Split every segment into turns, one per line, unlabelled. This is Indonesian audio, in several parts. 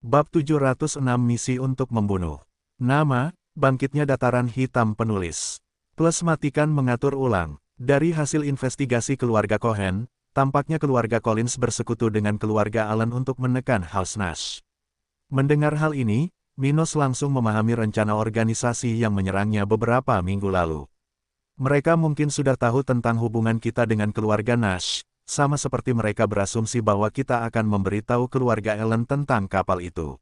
Bab 706 Misi untuk Membunuh. Nama, Bangkitnya Dataran Hitam Penulis. Plus matikan mengatur ulang. Dari hasil investigasi keluarga Cohen, tampaknya keluarga Collins bersekutu dengan keluarga Allen untuk menekan House Nash. Mendengar hal ini, Minos langsung memahami rencana organisasi yang menyerangnya beberapa minggu lalu. Mereka mungkin sudah tahu tentang hubungan kita dengan keluarga Nash, sama seperti mereka berasumsi bahwa kita akan memberitahu keluarga Allen tentang kapal itu.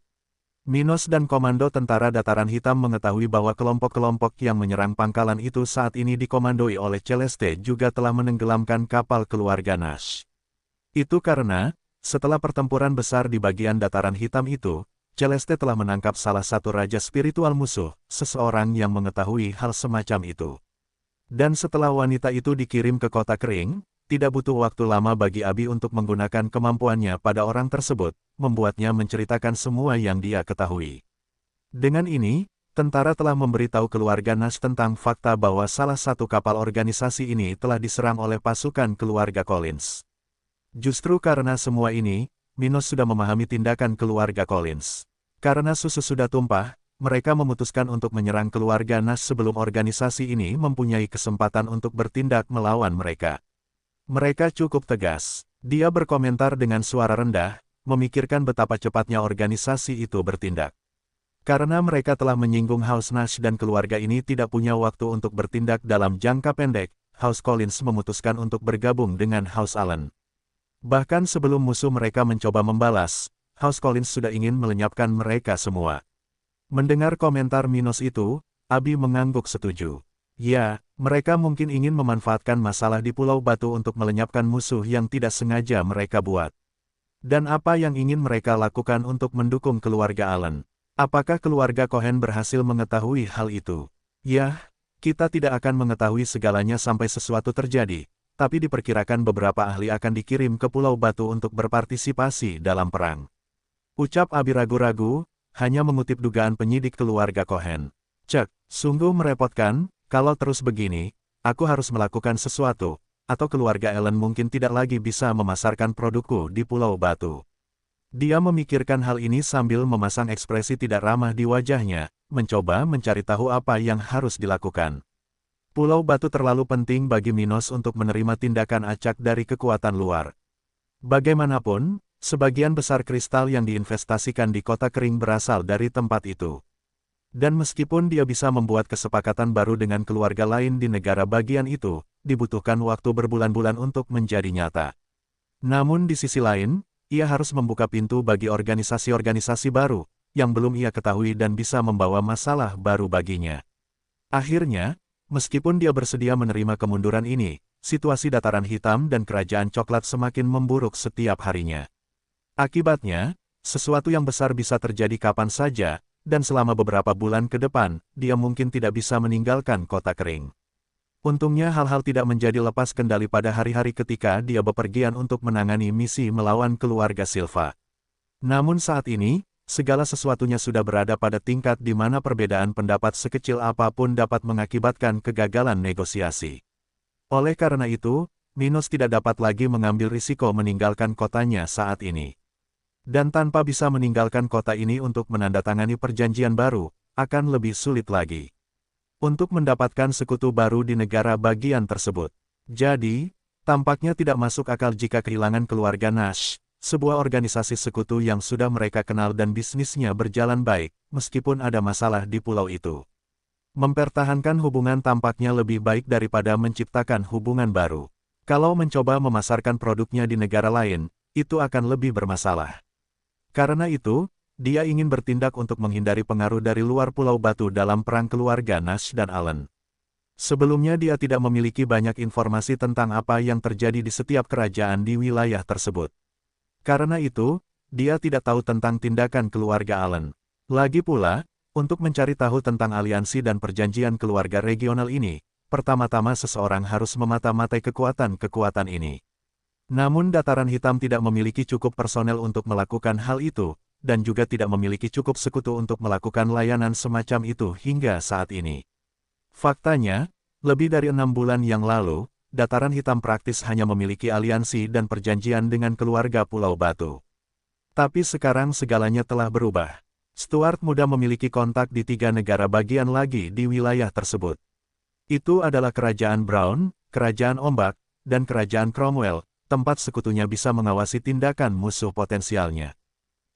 Minos dan Komando Tentara Dataran Hitam mengetahui bahwa kelompok-kelompok yang menyerang pangkalan itu saat ini dikomandoi oleh Celeste juga telah menenggelamkan kapal keluarga Nash. Itu karena, setelah pertempuran besar di bagian Dataran Hitam itu, Celeste telah menangkap salah satu raja spiritual musuh, seseorang yang mengetahui hal semacam itu. Dan setelah wanita itu dikirim ke kota kering, tidak butuh waktu lama bagi Abi untuk menggunakan kemampuannya pada orang tersebut, membuatnya menceritakan semua yang dia ketahui. Dengan ini, tentara telah memberitahu keluarga Nash tentang fakta bahwa salah satu kapal organisasi ini telah diserang oleh pasukan keluarga Collins. Justru karena semua ini, Minos sudah memahami tindakan keluarga Collins. Karena susu sudah tumpah, mereka memutuskan untuk menyerang keluarga Nash sebelum organisasi ini mempunyai kesempatan untuk bertindak melawan mereka. Mereka cukup tegas. Dia berkomentar dengan suara rendah, memikirkan betapa cepatnya organisasi itu bertindak. Karena mereka telah menyinggung House Nash dan keluarga ini tidak punya waktu untuk bertindak dalam jangka pendek, House Collins memutuskan untuk bergabung dengan House Allen. Bahkan sebelum musuh mereka mencoba membalas, House Collins sudah ingin melenyapkan mereka semua. Mendengar komentar Minos itu, Abi mengangguk setuju. Ya, mereka mungkin ingin memanfaatkan masalah di Pulau Batu untuk melenyapkan musuh yang tidak sengaja mereka buat. Dan apa yang ingin mereka lakukan untuk mendukung keluarga Allen? Apakah keluarga Cohen berhasil mengetahui hal itu? Ya, kita tidak akan mengetahui segalanya sampai sesuatu terjadi, tapi diperkirakan beberapa ahli akan dikirim ke Pulau Batu untuk berpartisipasi dalam perang. Ucap Abi ragu-ragu, hanya mengutip dugaan penyidik keluarga Cohen. Cek, sungguh merepotkan. Kalau terus begini, aku harus melakukan sesuatu, atau keluarga Allen mungkin tidak lagi bisa memasarkan produkku di Pulau Batu. Dia memikirkan hal ini sambil memasang ekspresi tidak ramah di wajahnya, mencoba mencari tahu apa yang harus dilakukan. Pulau Batu terlalu penting bagi Minos untuk menerima tindakan acak dari kekuatan luar. Bagaimanapun, sebagian besar kristal yang diinvestasikan di kota kering berasal dari tempat itu. Dan meskipun dia bisa membuat kesepakatan baru dengan keluarga lain di negara bagian itu, dibutuhkan waktu berbulan-bulan untuk menjadi nyata. Namun di sisi lain, ia harus membuka pintu bagi organisasi-organisasi baru, yang belum ia ketahui dan bisa membawa masalah baru baginya. Akhirnya, meskipun dia bersedia menerima kemunduran ini, situasi Dataran Hitam dan Kerajaan Coklat semakin memburuk setiap harinya. Akibatnya, sesuatu yang besar bisa terjadi kapan saja, dan selama beberapa bulan ke depan, dia mungkin tidak bisa meninggalkan kota kering. Untungnya hal-hal tidak menjadi lepas kendali pada hari-hari ketika dia bepergian untuk menangani misi melawan keluarga Silva. Namun saat ini, segala sesuatunya sudah berada pada tingkat di mana perbedaan pendapat sekecil apapun dapat mengakibatkan kegagalan negosiasi. Oleh karena itu, Minos tidak dapat lagi mengambil risiko meninggalkan kotanya saat ini. Dan tanpa bisa meninggalkan kota ini untuk menandatangani perjanjian baru, akan lebih sulit lagi. Untuk mendapatkan sekutu baru di negara bagian tersebut. Jadi, tampaknya tidak masuk akal jika kehilangan keluarga Nash, sebuah organisasi sekutu yang sudah mereka kenal dan bisnisnya berjalan baik, meskipun ada masalah di pulau itu. Mempertahankan hubungan tampaknya lebih baik daripada menciptakan hubungan baru. Kalau mencoba memasarkan produknya di negara lain, itu akan lebih bermasalah. Karena itu, dia ingin bertindak untuk menghindari pengaruh dari luar Pulau Batu dalam perang keluarga Nash dan Allen. Sebelumnya dia tidak memiliki banyak informasi tentang apa yang terjadi di setiap kerajaan di wilayah tersebut. Karena itu, dia tidak tahu tentang tindakan keluarga Allen. Lagi pula, untuk mencari tahu tentang aliansi dan perjanjian keluarga regional ini, pertama-tama seseorang harus memata-matai kekuatan-kekuatan ini. Namun Dataran Hitam tidak memiliki cukup personel untuk melakukan hal itu, dan juga tidak memiliki cukup sekutu untuk melakukan layanan semacam itu hingga saat ini. Faktanya, lebih dari 6 bulan yang lalu, Dataran Hitam praktis hanya memiliki aliansi dan perjanjian dengan keluarga Pulau Batu. Tapi sekarang segalanya telah berubah. Stuart muda memiliki kontak di 3 negara bagian lagi di wilayah tersebut. Itu adalah Kerajaan Brown, Kerajaan Ombak, dan Kerajaan Cromwell, tempat sekutunya bisa mengawasi tindakan musuh potensialnya.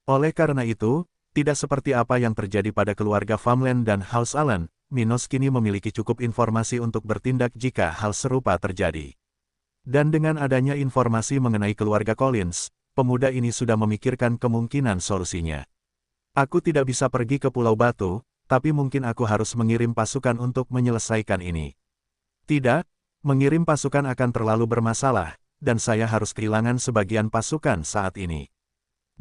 Oleh karena itu, tidak seperti apa yang terjadi pada keluarga Famland dan House Allen, Minos kini memiliki cukup informasi untuk bertindak jika hal serupa terjadi. Dan dengan adanya informasi mengenai keluarga Collins, pemuda ini sudah memikirkan kemungkinan solusinya. Aku tidak bisa pergi ke Pulau Batu, tapi mungkin aku harus mengirim pasukan untuk menyelesaikan ini. Tidak, mengirim pasukan akan terlalu bermasalah, dan saya harus kehilangan sebagian pasukan saat ini.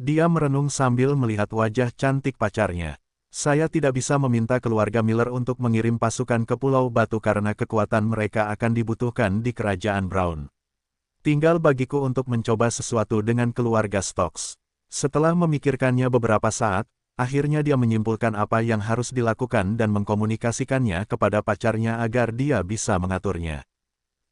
Dia merenung sambil melihat wajah cantik pacarnya. Saya tidak bisa meminta keluarga Miller untuk mengirim pasukan ke Pulau Batu karena kekuatan mereka akan dibutuhkan di Kerajaan Brown. Tinggal bagiku untuk mencoba sesuatu dengan keluarga Stokes. Setelah memikirkannya beberapa saat, akhirnya dia menyimpulkan apa yang harus dilakukan dan mengkomunikasikannya kepada pacarnya agar dia bisa mengaturnya.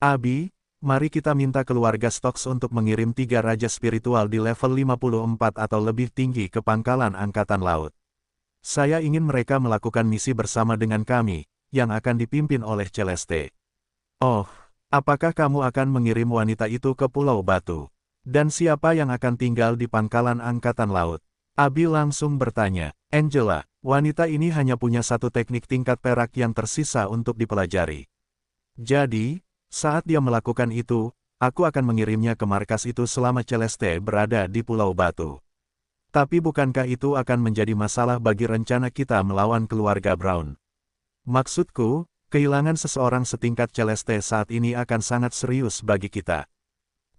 Abi, mari kita minta keluarga Stokes untuk mengirim 3 raja spiritual di level 54 atau lebih tinggi ke pangkalan Angkatan Laut. Saya ingin mereka melakukan misi bersama dengan kami, yang akan dipimpin oleh Celeste. Oh, apakah kamu akan mengirim wanita itu ke Pulau Batu? Dan siapa yang akan tinggal di pangkalan Angkatan Laut? Abi langsung bertanya. Angela, wanita ini hanya punya satu teknik tingkat perak yang tersisa untuk dipelajari. Jadi, saat dia melakukan itu, aku akan mengirimnya ke markas itu selama Celeste berada di Pulau Batu. Tapi bukankah itu akan menjadi masalah bagi rencana kita melawan keluarga Brown? Maksudku, kehilangan seseorang setingkat Celeste saat ini akan sangat serius bagi kita.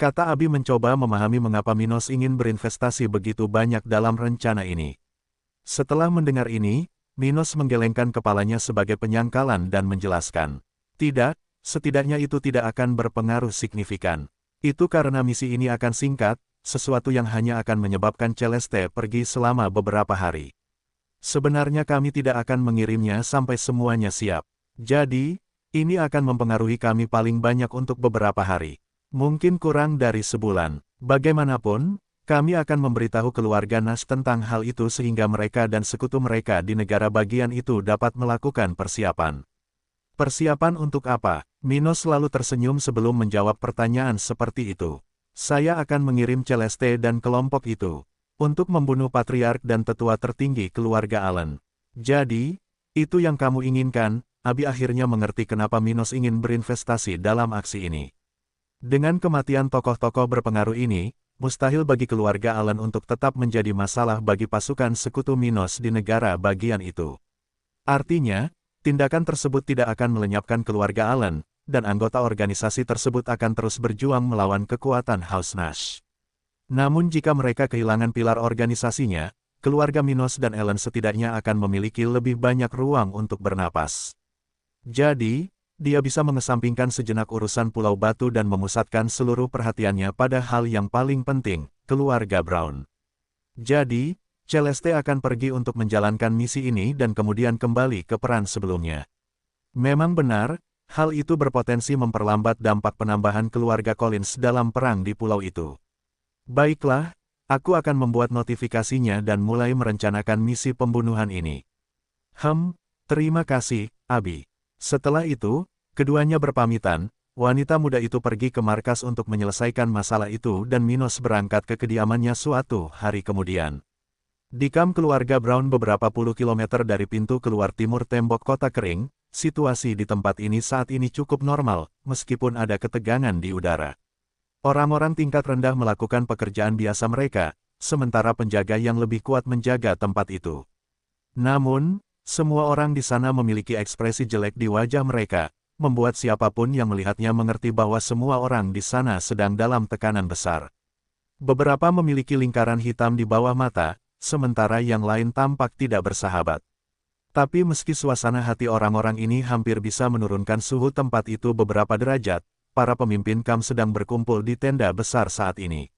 Kata Abi mencoba memahami mengapa Minos ingin berinvestasi begitu banyak dalam rencana ini. Setelah mendengar ini, Minos menggelengkan kepalanya sebagai penyangkalan dan menjelaskan. Tidak, setidaknya itu tidak akan berpengaruh signifikan. Itu karena misi ini akan singkat, sesuatu yang hanya akan menyebabkan Celeste pergi selama beberapa hari. Sebenarnya kami tidak akan mengirimnya sampai semuanya siap. Jadi, ini akan mempengaruhi kami paling banyak untuk beberapa hari. Mungkin kurang dari sebulan. Bagaimanapun, kami akan memberitahu keluarga Nash tentang hal itu sehingga mereka dan sekutu mereka di negara bagian itu dapat melakukan persiapan. Persiapan untuk apa? Minos selalu tersenyum sebelum menjawab pertanyaan seperti itu. Saya akan mengirim Celeste dan kelompok itu untuk membunuh patriark dan tetua tertinggi keluarga Allen. Jadi, itu yang kamu inginkan. Abi akhirnya mengerti kenapa Minos ingin berinvestasi dalam aksi ini. Dengan kematian tokoh-tokoh berpengaruh ini, mustahil bagi keluarga Allen untuk tetap menjadi masalah bagi pasukan sekutu Minos di negara bagian itu. Artinya, tindakan tersebut tidak akan melenyapkan keluarga Allen, dan anggota organisasi tersebut akan terus berjuang melawan kekuatan House Nash. Namun jika mereka kehilangan pilar organisasinya, keluarga Minos dan Allen setidaknya akan memiliki lebih banyak ruang untuk bernapas. Jadi, dia bisa mengesampingkan sejenak urusan Pulau Batu dan memusatkan seluruh perhatiannya pada hal yang paling penting, keluarga Brown. Jadi, Celeste akan pergi untuk menjalankan misi ini dan kemudian kembali ke peran sebelumnya. Memang benar, hal itu berpotensi memperlambat dampak penambahan keluarga Collins dalam perang di pulau itu. Baiklah, aku akan membuat notifikasinya dan mulai merencanakan misi pembunuhan ini. Terima kasih, Abi. Setelah itu, keduanya berpamitan, wanita muda itu pergi ke markas untuk menyelesaikan masalah itu dan Minos berangkat ke kediamannya suatu hari kemudian. Di kamp keluarga Brown beberapa puluh kilometer dari pintu keluar timur tembok kota kering, situasi di tempat ini saat ini cukup normal, meskipun ada ketegangan di udara. Orang-orang tingkat rendah melakukan pekerjaan biasa mereka, sementara penjaga yang lebih kuat menjaga tempat itu. Namun, semua orang di sana memiliki ekspresi jelek di wajah mereka, membuat siapapun yang melihatnya mengerti bahwa semua orang di sana sedang dalam tekanan besar. Beberapa memiliki lingkaran hitam di bawah mata, sementara yang lain tampak tidak bersahabat. Tapi meski suasana hati orang-orang ini hampir bisa menurunkan suhu tempat itu beberapa derajat, para pemimpin kamp sedang berkumpul di tenda besar saat ini.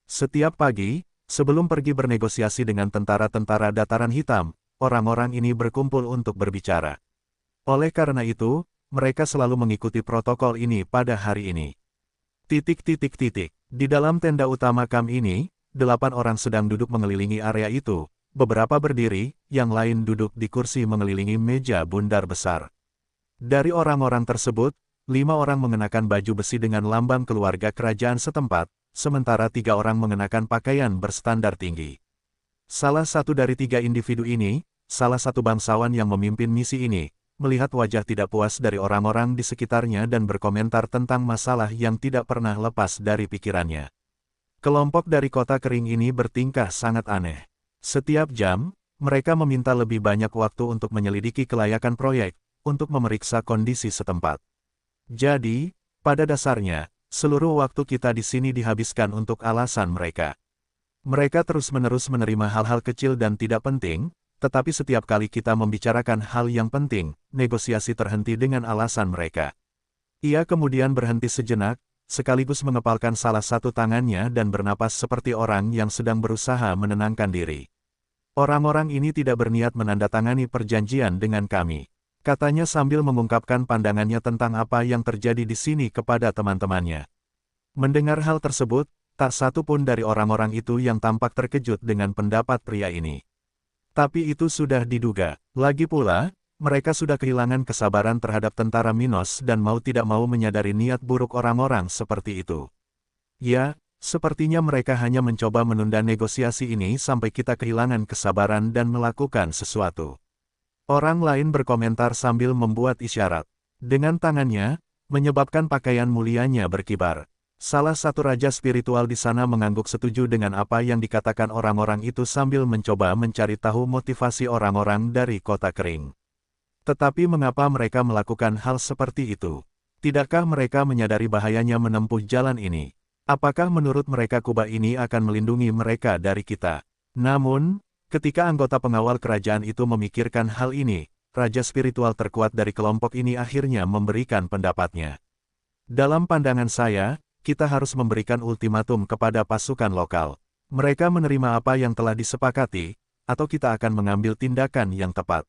Setiap pagi, sebelum pergi bernegosiasi dengan tentara-tentara dataran hitam, orang-orang ini berkumpul untuk berbicara. Oleh karena itu, mereka selalu mengikuti protokol ini pada hari ini. Di dalam tenda utama kamp ini, 8 orang sedang duduk mengelilingi area itu, beberapa berdiri, yang lain duduk di kursi mengelilingi meja bundar besar. Dari orang-orang tersebut, 5 orang mengenakan baju besi dengan lambang keluarga kerajaan setempat, sementara 3 orang mengenakan pakaian berstandar tinggi. Salah satu dari 3 individu ini, salah satu bangsawan yang memimpin misi ini, melihat wajah tidak puas dari orang-orang di sekitarnya dan berkomentar tentang masalah yang tidak pernah lepas dari pikirannya. Kelompok dari kota kering ini bertingkah sangat aneh. Setiap jam, mereka meminta lebih banyak waktu untuk menyelidiki kelayakan proyek, untuk memeriksa kondisi setempat. Jadi, pada dasarnya, seluruh waktu kita di sini dihabiskan untuk alasan mereka. Mereka terus-menerus menerima hal-hal kecil dan tidak penting, tetapi setiap kali kita membicarakan hal yang penting, negosiasi terhenti dengan alasan mereka. Ia kemudian berhenti sejenak, sekaligus mengepalkan salah satu tangannya dan bernapas seperti orang yang sedang berusaha menenangkan diri. Orang-orang ini tidak berniat menandatangani perjanjian dengan kami, katanya sambil mengungkapkan pandangannya tentang apa yang terjadi di sini kepada teman-temannya. Mendengar hal tersebut, tak satu pun dari orang-orang itu yang tampak terkejut dengan pendapat pria ini. Tapi itu sudah diduga. Lagi pula, mereka sudah kehilangan kesabaran terhadap tentara Minos dan mau tidak mau menyadari niat buruk orang-orang seperti itu. Ya, sepertinya mereka hanya mencoba menunda negosiasi ini sampai kita kehilangan kesabaran dan melakukan sesuatu. Orang lain berkomentar sambil membuat isyarat dengan tangannya, menyebabkan pakaian mulianya berkibar. Salah satu raja spiritual di sana mengangguk setuju dengan apa yang dikatakan orang-orang itu sambil mencoba mencari tahu motivasi orang-orang dari kota kering. Tetapi mengapa mereka melakukan hal seperti itu? Tidakkah mereka menyadari bahayanya menempuh jalan ini? Apakah menurut mereka kubah ini akan melindungi mereka dari kita? Namun, ketika anggota pengawal kerajaan itu memikirkan hal ini, raja spiritual terkuat dari kelompok ini akhirnya memberikan pendapatnya. Dalam pandangan saya, kita harus memberikan ultimatum kepada pasukan lokal. Mereka menerima apa yang telah disepakati, atau kita akan mengambil tindakan yang tepat.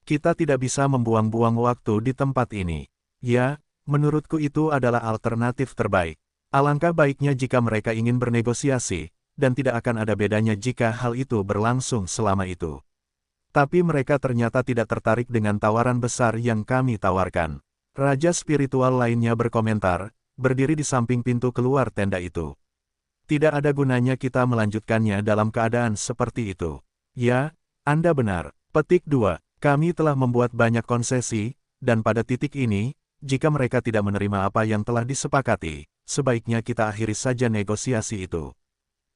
Kita tidak bisa membuang-buang waktu di tempat ini. Ya, menurutku itu adalah alternatif terbaik. Alangkah baiknya jika mereka ingin bernegosiasi, dan tidak akan ada bedanya jika hal itu berlangsung selama itu. Tapi mereka ternyata tidak tertarik dengan tawaran besar yang kami tawarkan. Raja spiritual lainnya berkomentar, berdiri di samping pintu keluar tenda itu. Tidak ada gunanya kita melanjutkannya dalam keadaan seperti itu. Ya, Anda benar. Petik 2. Kami telah membuat banyak konsesi, dan pada titik ini, jika mereka tidak menerima apa yang telah disepakati, sebaiknya kita akhiri saja negosiasi itu.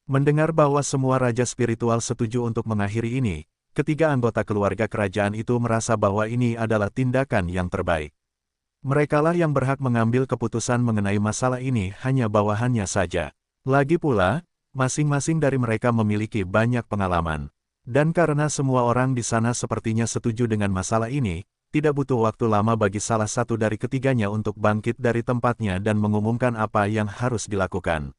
Mendengar bahwa semua raja spiritual setuju untuk mengakhiri ini, ketiga anggota keluarga kerajaan itu merasa bahwa ini adalah tindakan yang terbaik. Merekalah yang berhak mengambil keputusan mengenai masalah ini, hanya bawahannya saja. Lagi pula, masing-masing dari mereka memiliki banyak pengalaman. Dan karena semua orang di sana sepertinya setuju dengan masalah ini, tidak butuh waktu lama bagi salah satu dari ketiganya untuk bangkit dari tempatnya dan mengumumkan apa yang harus dilakukan.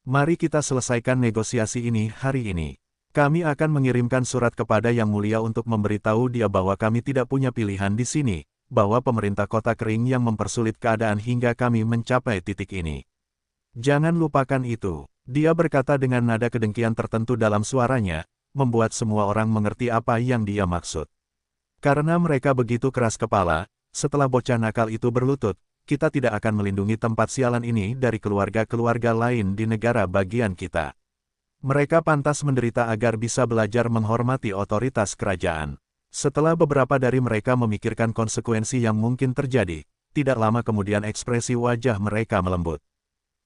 Mari kita selesaikan negosiasi ini hari ini. Kami akan mengirimkan surat kepada Yang Mulia untuk memberitahu dia bahwa kami tidak punya pilihan di sini, bahwa pemerintah kota kering yang mempersulit keadaan hingga kami mencapai titik ini. Jangan lupakan itu, dia berkata dengan nada kedengkian tertentu dalam suaranya, membuat semua orang mengerti apa yang dia maksud. Karena mereka begitu keras kepala, setelah bocah nakal itu berlutut, kita tidak akan melindungi tempat sialan ini dari keluarga-keluarga lain di negara bagian kita. Mereka pantas menderita agar bisa belajar menghormati otoritas kerajaan. Setelah beberapa dari mereka memikirkan konsekuensi yang mungkin terjadi, tidak lama kemudian ekspresi wajah mereka melembut.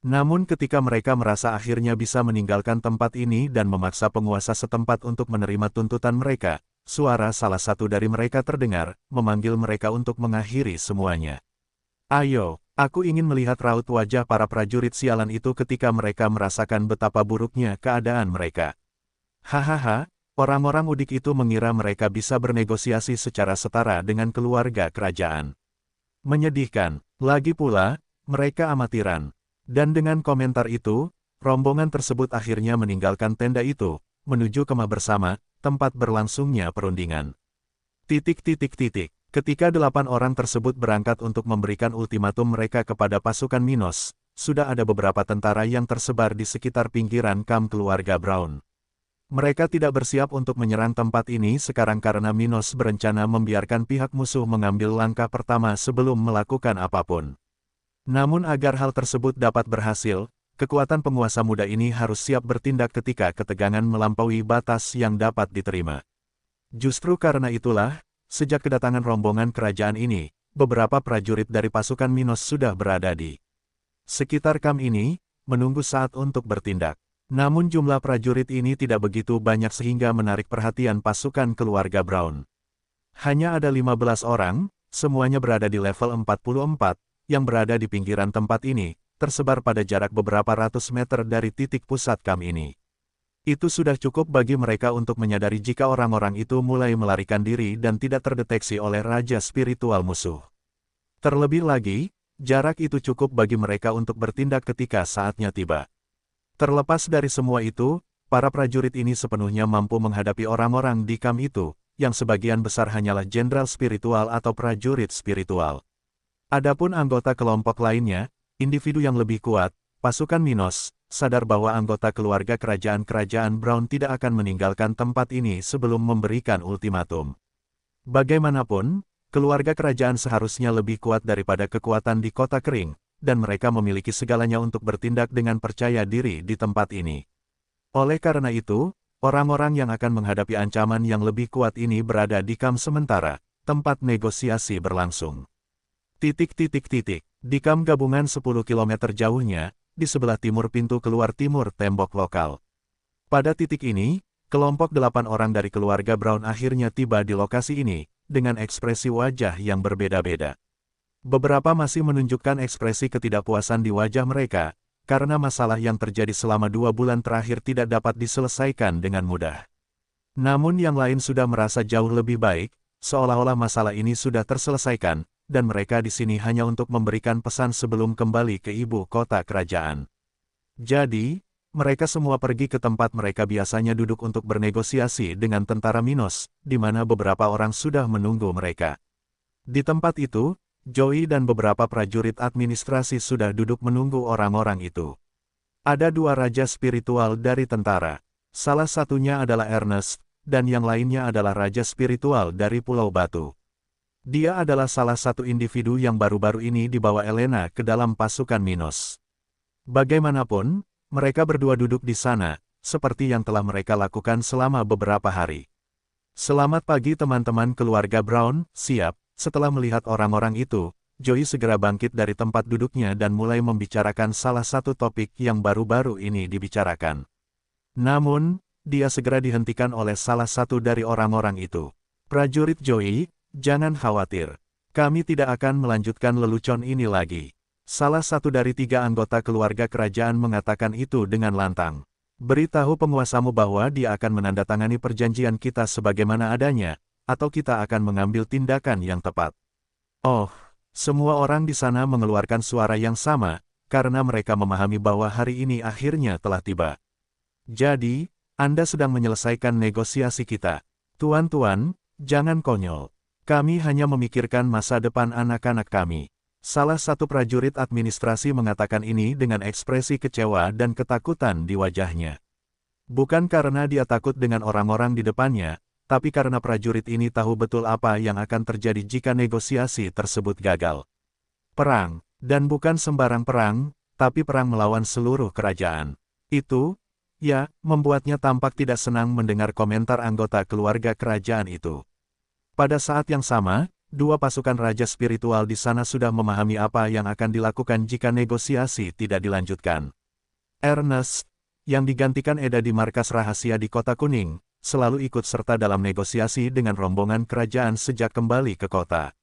Namun ketika mereka merasa akhirnya bisa meninggalkan tempat ini dan memaksa penguasa setempat untuk menerima tuntutan mereka, suara salah satu dari mereka terdengar, memanggil mereka untuk mengakhiri semuanya. Ayo, aku ingin melihat raut wajah para prajurit sialan itu ketika mereka merasakan betapa buruknya keadaan mereka. Hahaha. Orang-orang udik itu mengira mereka bisa bernegosiasi secara setara dengan keluarga kerajaan. Menyedihkan, lagi pula, mereka amatiran. Dan dengan komentar itu, rombongan tersebut akhirnya meninggalkan tenda itu, menuju kemah bersama, tempat berlangsungnya perundingan. Ketika 8 orang tersebut berangkat untuk memberikan ultimatum mereka kepada pasukan Minos, sudah ada beberapa tentara yang tersebar di sekitar pinggiran kamp keluarga Brown. Mereka tidak bersiap untuk menyerang tempat ini sekarang karena Minos berencana membiarkan pihak musuh mengambil langkah pertama sebelum melakukan apapun. Namun agar hal tersebut dapat berhasil, kekuatan penguasa muda ini harus siap bertindak ketika ketegangan melampaui batas yang dapat diterima. Justru karena itulah, sejak kedatangan rombongan kerajaan ini, beberapa prajurit dari pasukan Minos sudah berada di sekitar kamp ini, menunggu saat untuk bertindak. Namun jumlah prajurit ini tidak begitu banyak sehingga menarik perhatian pasukan keluarga Brown. Hanya ada 15 orang, semuanya berada di level 44, yang berada di pinggiran tempat ini, tersebar pada jarak beberapa ratus meter dari titik pusat kamp ini. Itu sudah cukup bagi mereka untuk menyadari jika orang-orang itu mulai melarikan diri dan tidak terdeteksi oleh raja spiritual musuh. Terlebih lagi, jarak itu cukup bagi mereka untuk bertindak ketika saatnya tiba. Terlepas dari semua itu, para prajurit ini sepenuhnya mampu menghadapi orang-orang di kamp itu, yang sebagian besar hanyalah jenderal spiritual atau prajurit spiritual. Adapun anggota kelompok lainnya, individu yang lebih kuat, pasukan Minos, sadar bahwa anggota keluarga kerajaan Brown tidak akan meninggalkan tempat ini sebelum memberikan ultimatum. Bagaimanapun, keluarga kerajaan seharusnya lebih kuat daripada kekuatan di kota kering, dan mereka memiliki segalanya untuk bertindak dengan percaya diri di tempat ini. Oleh karena itu, orang-orang yang akan menghadapi ancaman yang lebih kuat ini berada di kamp sementara, tempat negosiasi berlangsung. Di kamp gabungan 10 km jauhnya, di sebelah timur pintu keluar timur tembok lokal. Pada titik ini, kelompok 8 orang dari keluarga Brown akhirnya tiba di lokasi ini, dengan ekspresi wajah yang berbeda-beda. Beberapa masih menunjukkan ekspresi ketidakpuasan di wajah mereka, karena masalah yang terjadi selama 2 bulan terakhir tidak dapat diselesaikan dengan mudah. Namun yang lain sudah merasa jauh lebih baik, seolah-olah masalah ini sudah terselesaikan, dan mereka di sini hanya untuk memberikan pesan sebelum kembali ke ibu kota kerajaan. Jadi, mereka semua pergi ke tempat mereka biasanya duduk untuk bernegosiasi dengan tentara Minos, di mana beberapa orang sudah menunggu mereka. Di tempat itu, Joey dan beberapa prajurit administrasi sudah duduk menunggu orang-orang itu. Ada 2 raja spiritual dari tentara. Salah satunya adalah Ernest, dan yang lainnya adalah raja spiritual dari Pulau Batu. Dia adalah salah satu individu yang baru-baru ini dibawa Elena ke dalam pasukan Minos. Bagaimanapun, mereka berdua duduk di sana, seperti yang telah mereka lakukan selama beberapa hari. Selamat pagi teman-teman keluarga Brown, siap. Setelah melihat orang-orang itu, Joey segera bangkit dari tempat duduknya dan mulai membicarakan salah satu topik yang baru-baru ini dibicarakan. Namun, dia segera dihentikan oleh salah satu dari orang-orang itu. Prajurit Joey, jangan khawatir. Kami tidak akan melanjutkan lelucon ini lagi. Salah satu dari 3 anggota keluarga kerajaan mengatakan itu dengan lantang. Beritahu penguasamu bahwa dia akan menandatangani perjanjian kita sebagaimana adanya, atau kita akan mengambil tindakan yang tepat. Oh, semua orang di sana mengeluarkan suara yang sama, karena mereka memahami bahwa hari ini akhirnya telah tiba. Jadi, Anda sedang menyelesaikan negosiasi kita. Tuan-tuan, jangan konyol. Kami hanya memikirkan masa depan anak-anak kami. Salah satu prajurit administrasi mengatakan ini dengan ekspresi kecewa dan ketakutan di wajahnya. Bukan karena dia takut dengan orang-orang di depannya, tapi karena prajurit ini tahu betul apa yang akan terjadi jika negosiasi tersebut gagal. Perang, dan bukan sembarang perang, tapi perang melawan seluruh kerajaan. Itu, ya, membuatnya tampak tidak senang mendengar komentar anggota keluarga kerajaan itu. Pada saat yang sama, 2 pasukan raja spiritual di sana sudah memahami apa yang akan dilakukan jika negosiasi tidak dilanjutkan. Ernest, yang digantikan Eda di markas rahasia di Kota Kuning, selalu ikut serta dalam negosiasi dengan rombongan kerajaan sejak kembali ke kota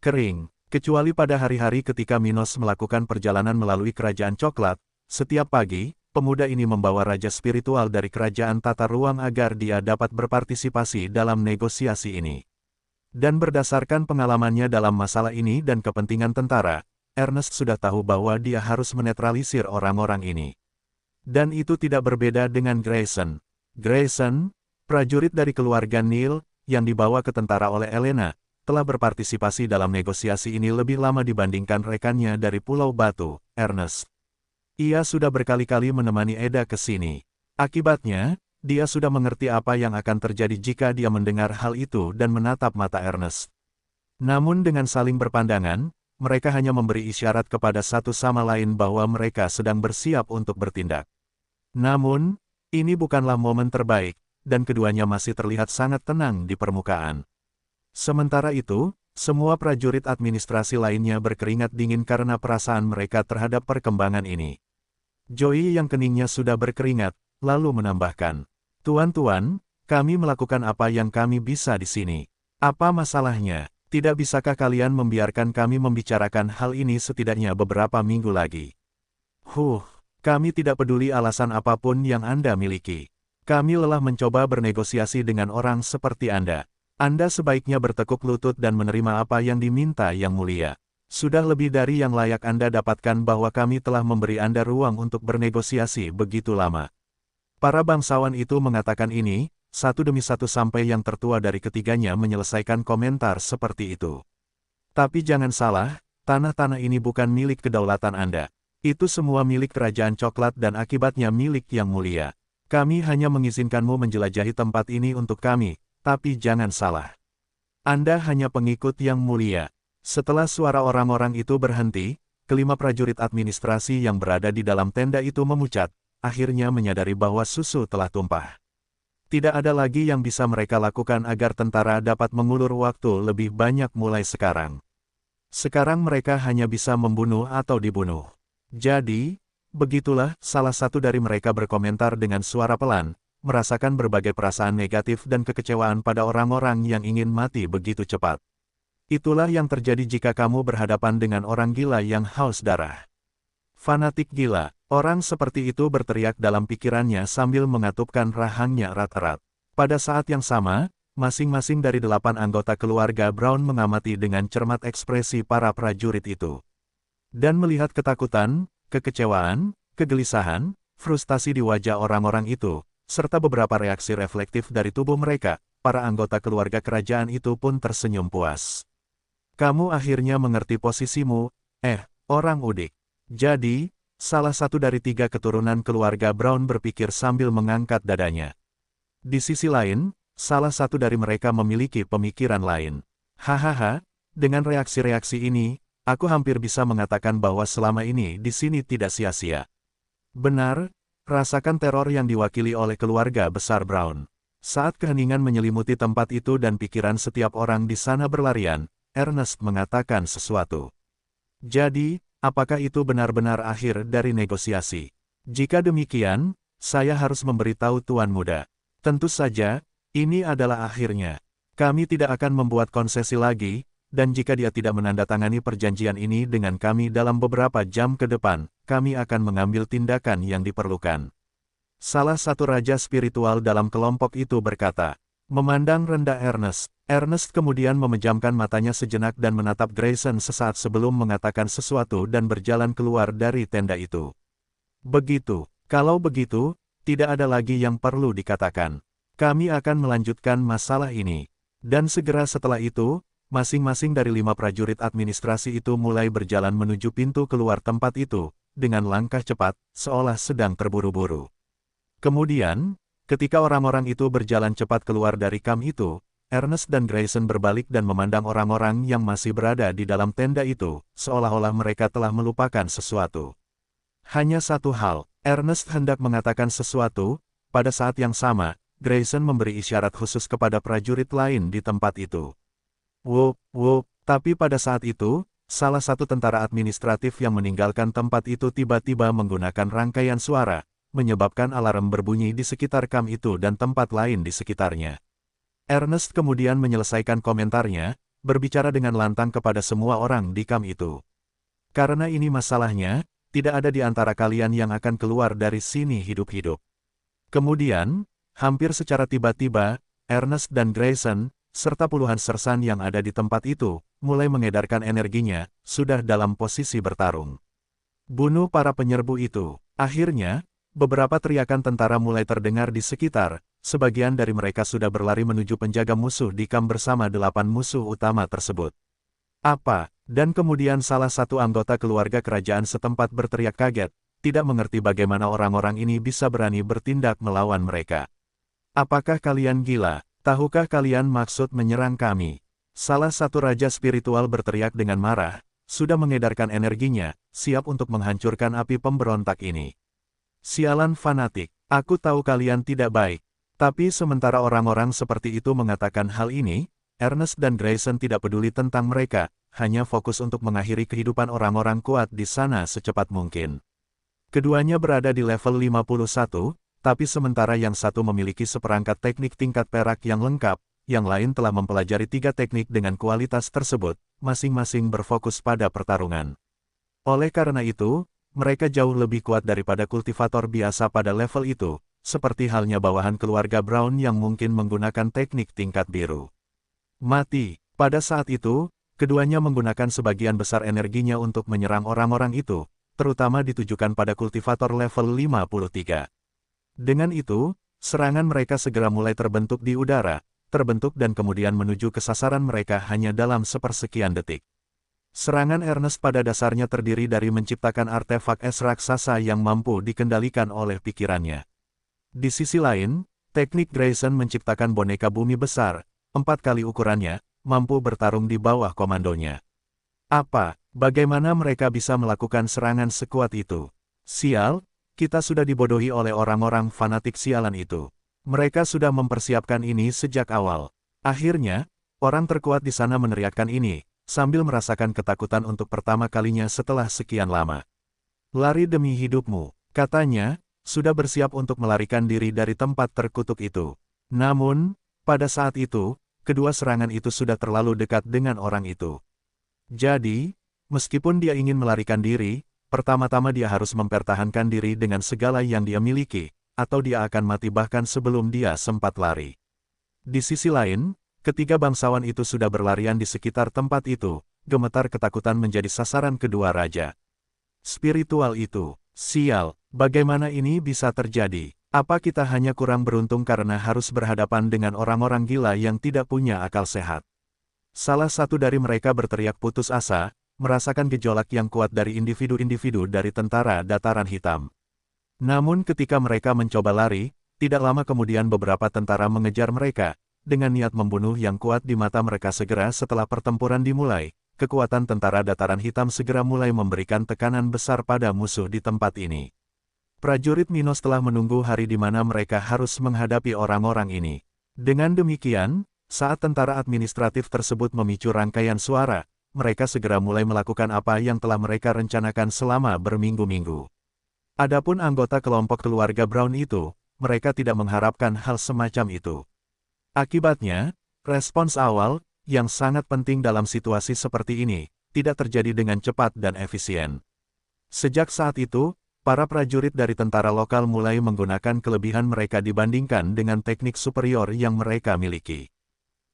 Kering. Kecuali pada hari-hari ketika Minos melakukan perjalanan melalui kerajaan coklat, setiap pagi, pemuda ini membawa raja spiritual dari kerajaan tata ruang agar dia dapat berpartisipasi dalam negosiasi ini. Dan berdasarkan pengalamannya dalam masalah ini dan kepentingan tentara, Ernest sudah tahu bahwa dia harus menetralisir orang-orang ini. Dan itu tidak berbeda dengan Grayson. Grayson, prajurit dari keluarga Neil, yang dibawa ke tentara oleh Elena, telah berpartisipasi dalam negosiasi ini lebih lama dibandingkan rekannya dari Pulau Batu, Ernest. Ia sudah berkali-kali menemani Eda ke sini. Akibatnya, dia sudah mengerti apa yang akan terjadi jika dia mendengar hal itu dan menatap mata Ernest. Namun dengan saling berpandangan, mereka hanya memberi isyarat kepada satu sama lain bahwa mereka sedang bersiap untuk bertindak. Namun, ini bukanlah momen terbaik, dan keduanya masih terlihat sangat tenang di permukaan. Sementara itu, semua prajurit administrasi lainnya berkeringat dingin karena perasaan mereka terhadap perkembangan ini. Joey yang keningnya sudah berkeringat, lalu menambahkan, "Tuan-tuan, kami melakukan apa yang kami bisa di sini. Apa masalahnya? Tidak bisakah kalian membiarkan kami membicarakan hal ini setidaknya beberapa minggu lagi?" Kami tidak peduli alasan apapun yang Anda miliki. Kami lelah mencoba bernegosiasi dengan orang seperti Anda. Anda sebaiknya bertekuk lutut dan menerima apa yang diminta Yang Mulia. Sudah lebih dari yang layak Anda dapatkan bahwa kami telah memberi Anda ruang untuk bernegosiasi begitu lama. Para bangsawan itu mengatakan ini, satu demi satu sampai yang tertua dari ketiganya menyelesaikan komentar seperti itu. Tapi jangan salah, tanah-tanah ini bukan milik kedaulatan Anda. Itu semua milik Kerajaan Coklat dan akibatnya milik Yang Mulia. Kami hanya mengizinkanmu menjelajahi tempat ini untuk kami. Tapi jangan salah. Anda hanya pengikut Yang Mulia. Setelah suara orang-orang itu berhenti, kelima prajurit administrasi yang berada di dalam tenda itu memucat, akhirnya menyadari bahwa susu telah tumpah. Tidak ada lagi yang bisa mereka lakukan agar tentara dapat mengulur waktu lebih banyak mulai sekarang. Sekarang mereka hanya bisa membunuh atau dibunuh. Jadi, begitulah salah satu dari mereka berkomentar dengan suara pelan, merasakan berbagai perasaan negatif dan kekecewaan pada orang-orang yang ingin mati begitu cepat. Itulah yang terjadi jika kamu berhadapan dengan orang gila yang haus darah. Fanatik gila, orang seperti itu berteriak dalam pikirannya sambil mengatupkan rahangnya erat-erat. Pada saat yang sama, masing-masing dari 8 anggota keluarga Brown mengamati dengan cermat ekspresi para prajurit itu. Dan melihat ketakutan, kekecewaan, kegelisahan, frustasi di wajah orang-orang itu, serta beberapa reaksi reflektif dari tubuh mereka, para anggota keluarga kerajaan itu pun tersenyum puas. Kamu akhirnya mengerti posisimu, orang udik. Jadi, salah satu dari 3 keturunan keluarga Brown berpikir sambil mengangkat dadanya. Di sisi lain, salah satu dari mereka memiliki pemikiran lain. Hahaha, dengan reaksi-reaksi ini, aku hampir bisa mengatakan bahwa selama ini di sini tidak sia-sia. Benar. Rasakan teror yang diwakili oleh keluarga besar Brown. Saat keheningan menyelimuti tempat itu dan pikiran setiap orang di sana berlarian, Ernest mengatakan sesuatu. Jadi, apakah itu benar-benar akhir dari negosiasi? Jika demikian, saya harus memberitahu Tuan Muda. Tentu saja, ini adalah akhirnya. Kami tidak akan membuat konsesi lagi, dan jika dia tidak menandatangani perjanjian ini dengan kami dalam beberapa jam ke depan, kami akan mengambil tindakan yang diperlukan. Salah satu raja spiritual dalam kelompok itu berkata, memandang rendah Ernest. Ernest kemudian memejamkan matanya sejenak dan menatap Grayson sesaat sebelum mengatakan sesuatu dan berjalan keluar dari tenda itu. Begitu, kalau begitu, tidak ada lagi yang perlu dikatakan. Kami akan melanjutkan masalah ini. Dan segera setelah itu, masing-masing dari 5 prajurit administrasi itu mulai berjalan menuju pintu keluar tempat itu, dengan langkah cepat, seolah sedang terburu-buru. Kemudian, ketika orang-orang itu berjalan cepat keluar dari kamp itu, Ernest dan Grayson berbalik dan memandang orang-orang yang masih berada di dalam tenda itu, seolah-olah mereka telah melupakan sesuatu. Hanya satu hal, Ernest hendak mengatakan sesuatu, pada saat yang sama, Grayson memberi isyarat khusus kepada prajurit lain di tempat itu. Wup, tapi pada saat itu, salah satu tentara administratif yang meninggalkan tempat itu tiba-tiba menggunakan rangkaian suara, menyebabkan alarm berbunyi di sekitar kamp itu dan tempat lain di sekitarnya. Ernest kemudian menyelesaikan komentarnya, berbicara dengan lantang kepada semua orang di kamp itu. Karena ini masalahnya, tidak ada di antara kalian yang akan keluar dari sini hidup-hidup. Kemudian, hampir secara tiba-tiba, Ernest dan Grayson, serta puluhan sersan yang ada di tempat itu, mulai mengedarkan energinya, sudah dalam posisi bertarung. Bunuh para penyerbu itu. Akhirnya, beberapa teriakan tentara mulai terdengar di sekitar, sebagian dari mereka sudah berlari menuju penjaga musuh di kamp bersama 8 musuh utama tersebut. Apa? Dan kemudian salah satu anggota keluarga kerajaan setempat berteriak kaget, tidak mengerti bagaimana orang-orang ini bisa berani bertindak melawan mereka. Apakah kalian gila? Tahukah kalian maksud menyerang kami? Salah satu raja spiritual berteriak dengan marah, sudah mengedarkan energinya, siap untuk menghancurkan api pemberontak ini. Sialan fanatik, aku tahu kalian tidak baik. Tapi sementara orang-orang seperti itu mengatakan hal ini, Ernest dan Grayson tidak peduli tentang mereka, hanya fokus untuk mengakhiri kehidupan orang-orang kuat di sana secepat mungkin. Keduanya berada di level 51, tapi sementara yang satu memiliki seperangkat teknik tingkat perak yang lengkap, yang lain telah mempelajari 3 teknik dengan kualitas tersebut, masing-masing berfokus pada pertarungan. Oleh karena itu, mereka jauh lebih kuat daripada kultivator biasa pada level itu, seperti halnya bawahan keluarga Brown yang mungkin menggunakan teknik tingkat biru. Mati. Pada saat itu, keduanya menggunakan sebagian besar energinya untuk menyerang orang-orang itu, terutama ditujukan pada kultivator level 53. Dengan itu, serangan mereka segera mulai terbentuk di udara, terbentuk dan kemudian menuju ke sasaran mereka hanya dalam sepersekian detik. Serangan Ernest pada dasarnya terdiri dari menciptakan artefak es raksasa yang mampu dikendalikan oleh pikirannya. Di sisi lain, teknik Grayson menciptakan boneka bumi besar, 4 kali ukurannya, mampu bertarung di bawah komandonya. Apa? Bagaimana mereka bisa melakukan serangan sekuat itu? Sial, kita sudah dibodohi oleh orang-orang fanatik sialan itu. Mereka sudah mempersiapkan ini sejak awal. Akhirnya, orang terkuat di sana meneriakkan ini, sambil merasakan ketakutan untuk pertama kalinya setelah sekian lama. Lari demi hidupmu, katanya, sudah bersiap untuk melarikan diri dari tempat terkutuk itu. Namun, pada saat itu, kedua serangan itu sudah terlalu dekat dengan orang itu. Jadi, meskipun dia ingin melarikan diri, pertama-tama dia harus mempertahankan diri dengan segala yang dia miliki, atau dia akan mati bahkan sebelum dia sempat lari. Di sisi lain, ketika bangsawan itu sudah berlarian di sekitar tempat itu, gemetar ketakutan menjadi sasaran kedua raja spiritual itu. Sial, bagaimana ini bisa terjadi? Apa kita hanya kurang beruntung karena harus berhadapan dengan orang-orang gila yang tidak punya akal sehat? Salah satu dari mereka berteriak putus asa, merasakan gejolak yang kuat dari individu-individu dari tentara dataran hitam. Namun ketika mereka mencoba lari, tidak lama kemudian beberapa tentara mengejar mereka, dengan niat membunuh yang kuat di mata mereka. Segera setelah pertempuran dimulai, kekuatan tentara dataran hitam segera mulai memberikan tekanan besar pada musuh di tempat ini. Prajurit Minos telah menunggu hari di mana mereka harus menghadapi orang-orang ini. Dengan demikian, saat tentara administratif tersebut memicu rangkaian suara, mereka segera mulai melakukan apa yang telah mereka rencanakan selama berminggu-minggu. Adapun anggota kelompok keluarga Brown itu, mereka tidak mengharapkan hal semacam itu. Akibatnya, respons awal, yang sangat penting dalam situasi seperti ini, tidak terjadi dengan cepat dan efisien. Sejak saat itu, para prajurit dari tentara lokal mulai menggunakan kelebihan mereka dibandingkan dengan teknik superior yang mereka miliki.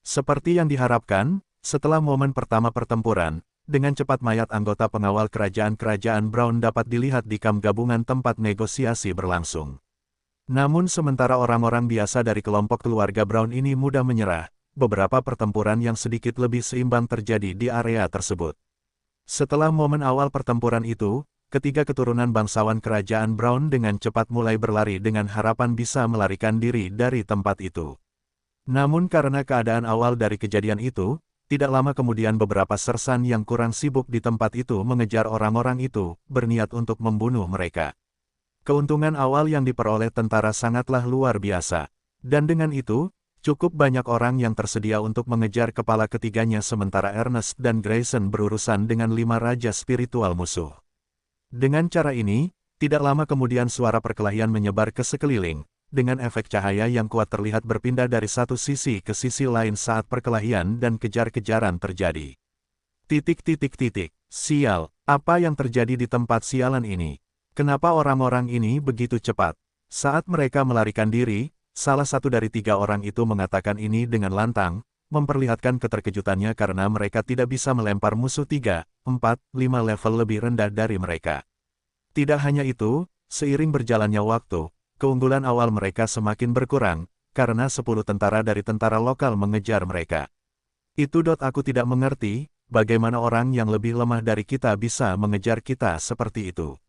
Seperti yang diharapkan, setelah momen pertama pertempuran, dengan cepat mayat anggota pengawal kerajaan-kerajaan Brown dapat dilihat di kamp gabungan tempat negosiasi berlangsung. Namun sementara orang-orang biasa dari kelompok keluarga Brown ini mudah menyerah, beberapa pertempuran yang sedikit lebih seimbang terjadi di area tersebut. Setelah momen awal pertempuran itu, ketiga keturunan bangsawan kerajaan Brown dengan cepat mulai berlari dengan harapan bisa melarikan diri dari tempat itu. Namun karena keadaan awal dari kejadian itu, tidak lama kemudian beberapa sersan yang kurang sibuk di tempat itu mengejar orang-orang itu, berniat untuk membunuh mereka. Keuntungan awal yang diperoleh tentara sangatlah luar biasa. Dan dengan itu, cukup banyak orang yang tersedia untuk mengejar kepala ketiganya sementara Ernest dan Grayson berurusan dengan 5 raja spiritual musuh. Dengan cara ini, tidak lama kemudian suara perkelahian menyebar ke sekeliling, dengan efek cahaya yang kuat terlihat berpindah dari satu sisi ke sisi lain saat perkelahian dan kejar-kejaran terjadi. Sial, apa yang terjadi di tempat sialan ini? Kenapa orang-orang ini begitu cepat? Saat mereka melarikan diri, salah satu dari 3 orang itu mengatakan ini dengan lantang, memperlihatkan keterkejutannya karena mereka tidak bisa melempar musuh 3, 4, 5 level lebih rendah dari mereka. Tidak hanya itu, seiring berjalannya waktu, keunggulan awal mereka semakin berkurang, karena 10 tentara dari tentara lokal mengejar mereka. Aku tidak mengerti, bagaimana orang yang lebih lemah dari kita bisa mengejar kita seperti itu.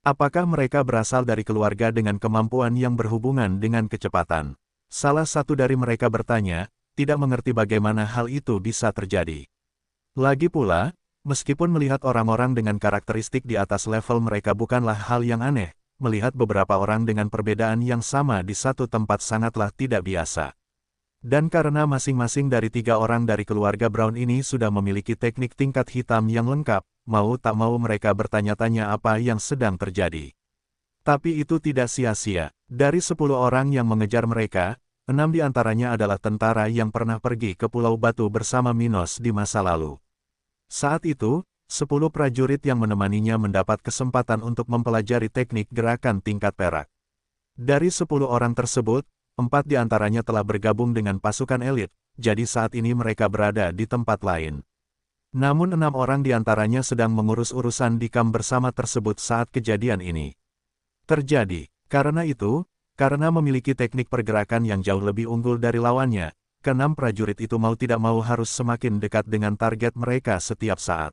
Apakah mereka berasal dari keluarga dengan kemampuan yang berhubungan dengan kecepatan? Salah satu dari mereka bertanya, tidak mengerti bagaimana hal itu bisa terjadi. Lagi pula, meskipun melihat orang-orang dengan karakteristik di atas level mereka bukanlah hal yang aneh, melihat beberapa orang dengan perbedaan yang sama di satu tempat sangatlah tidak biasa. Dan karena masing-masing dari 3 orang dari keluarga Brown ini sudah memiliki teknik tingkat hitam yang lengkap, mau tak mau mereka bertanya-tanya apa yang sedang terjadi. Tapi itu tidak sia-sia. Dari 10 orang yang mengejar mereka, 6 di antaranya adalah tentara yang pernah pergi ke Pulau Batu bersama Minos di masa lalu. Saat itu, 10 prajurit yang menemaninya mendapat kesempatan untuk mempelajari teknik gerakan tingkat perak. Dari 10 orang tersebut, 4 di antaranya telah bergabung dengan pasukan elit, jadi saat ini mereka berada di tempat lain. Namun 6 orang di antaranya sedang mengurus urusan di kamp bersama tersebut saat kejadian ini terjadi. Karena itu, karena memiliki teknik pergerakan yang jauh lebih unggul dari lawannya, ke-6 prajurit itu mau tidak mau harus semakin dekat dengan target mereka setiap saat.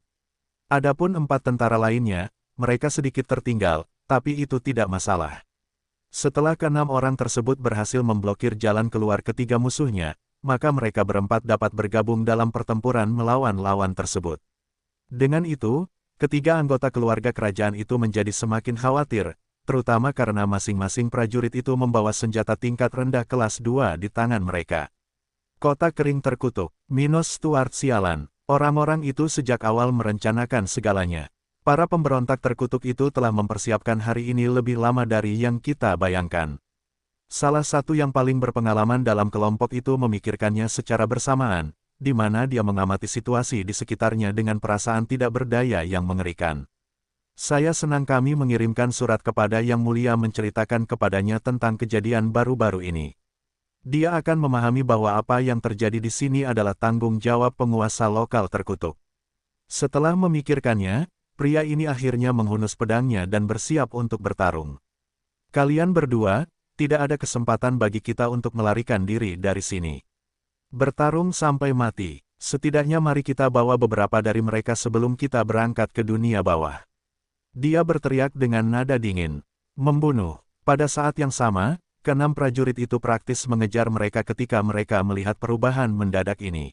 Adapun 4 tentara lainnya, mereka sedikit tertinggal, tapi itu tidak masalah. Setelah ke-6 orang tersebut berhasil memblokir jalan keluar ketiga musuhnya, maka mereka berempat dapat bergabung dalam pertempuran melawan lawan tersebut. Dengan itu, ketiga anggota keluarga kerajaan itu menjadi semakin khawatir, terutama karena masing-masing prajurit itu membawa senjata tingkat rendah kelas 2 di tangan mereka. Kota kering terkutuk, Minos Stuart sialan, orang-orang itu sejak awal merencanakan segalanya. Para pemberontak terkutuk itu telah mempersiapkan hari ini lebih lama dari yang kita bayangkan. Salah satu yang paling berpengalaman dalam kelompok itu memikirkannya secara bersamaan, di mana dia mengamati situasi di sekitarnya dengan perasaan tidak berdaya yang mengerikan. Saya senang kami mengirimkan surat kepada Yang Mulia menceritakan kepadanya tentang kejadian baru-baru ini. Dia akan memahami bahwa apa yang terjadi di sini adalah tanggung jawab penguasa lokal terkutuk. Setelah memikirkannya, pria ini akhirnya menghunus pedangnya dan bersiap untuk bertarung. Kalian berdua, tidak ada kesempatan bagi kita untuk melarikan diri dari sini. Bertarung sampai mati, setidaknya mari kita bawa beberapa dari mereka sebelum kita berangkat ke dunia bawah. Dia berteriak dengan nada dingin. Membunuh. Pada saat yang sama, ke-6 prajurit itu praktis mengejar mereka ketika mereka melihat perubahan mendadak ini.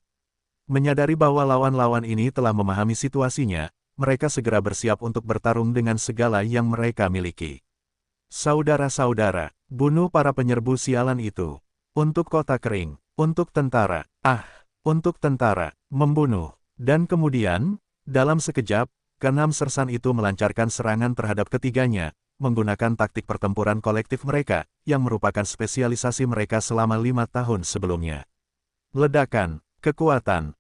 Menyadari bahwa lawan-lawan ini telah memahami situasinya, mereka segera bersiap untuk bertarung dengan segala yang mereka miliki. Saudara-saudara, bunuh para penyerbu sialan itu. Untuk kota kering, untuk tentara, untuk tentara, membunuh. Dan kemudian, dalam sekejap, ke-6 sersan itu melancarkan serangan terhadap ketiganya, menggunakan taktik pertempuran kolektif mereka, yang merupakan spesialisasi mereka selama 5 tahun sebelumnya. Ledakan, kekuatan,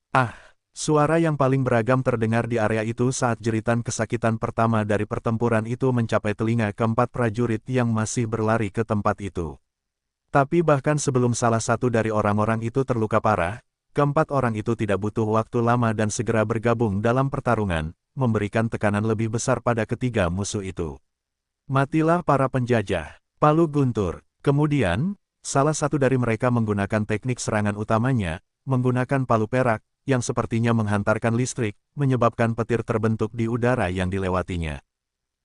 suara yang paling beragam terdengar di area itu saat jeritan kesakitan pertama dari pertempuran itu mencapai telinga ke-4 prajurit yang masih berlari ke tempat itu. Tapi bahkan sebelum salah satu dari orang-orang itu terluka parah, ke-4 orang itu tidak butuh waktu lama dan segera bergabung dalam pertarungan, memberikan tekanan lebih besar pada ketiga musuh itu. Matilah para penjajah, palu guntur. Kemudian, salah satu dari mereka menggunakan teknik serangan utamanya, menggunakan palu perak, yang sepertinya menghantarkan listrik, menyebabkan petir terbentuk di udara yang dilewatinya.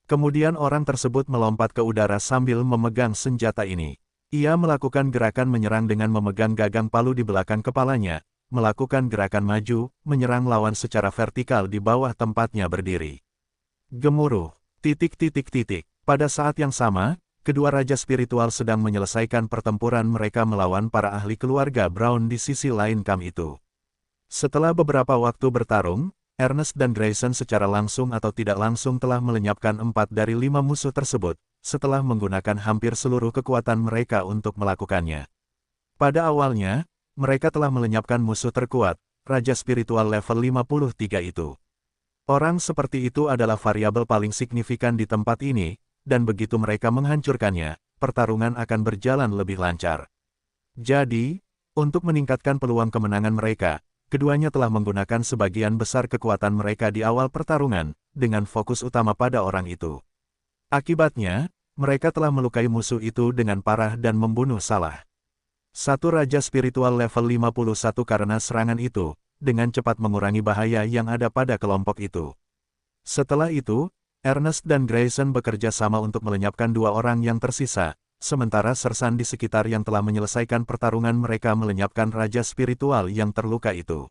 Kemudian orang tersebut melompat ke udara sambil memegang senjata ini. Ia melakukan gerakan menyerang dengan memegang gagang palu di belakang kepalanya, melakukan gerakan maju, menyerang lawan secara vertikal di bawah tempatnya berdiri. Gemuruh, ... Pada saat yang sama, kedua raja spiritual sedang menyelesaikan pertempuran mereka melawan para ahli keluarga Brown di sisi lain kamp itu. Setelah beberapa waktu bertarung, Ernest dan Grayson secara langsung atau tidak langsung telah melenyapkan 4 dari 5 musuh tersebut, setelah menggunakan hampir seluruh kekuatan mereka untuk melakukannya. Pada awalnya, mereka telah melenyapkan musuh terkuat, Raja Spiritual level 53 itu. Orang seperti itu adalah variabel paling signifikan di tempat ini, dan begitu mereka menghancurkannya, pertarungan akan berjalan lebih lancar. Jadi, untuk meningkatkan peluang kemenangan mereka, keduanya telah menggunakan sebagian besar kekuatan mereka di awal pertarungan, dengan fokus utama pada orang itu. Akibatnya, mereka telah melukai musuh itu dengan parah dan membunuh salah satu raja spiritual level 51 karena serangan itu, dengan cepat mengurangi bahaya yang ada pada kelompok itu. Setelah itu, Ernest dan Grayson bekerja sama untuk melenyapkan dua orang yang tersisa, sementara sersan di sekitar yang telah menyelesaikan pertarungan mereka melenyapkan raja spiritual yang terluka itu.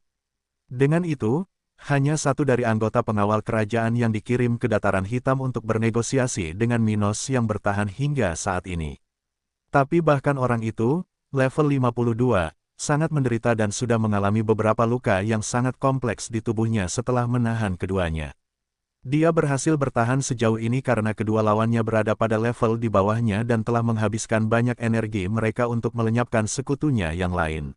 Dengan itu, hanya satu dari anggota pengawal kerajaan yang dikirim ke Dataran Hitam untuk bernegosiasi dengan Minos yang bertahan hingga saat ini. Tapi bahkan orang itu, level 52, sangat menderita dan sudah mengalami beberapa luka yang sangat kompleks di tubuhnya setelah menahan keduanya. Dia berhasil bertahan sejauh ini karena kedua lawannya berada pada level di bawahnya dan telah menghabiskan banyak energi mereka untuk melenyapkan sekutunya yang lain.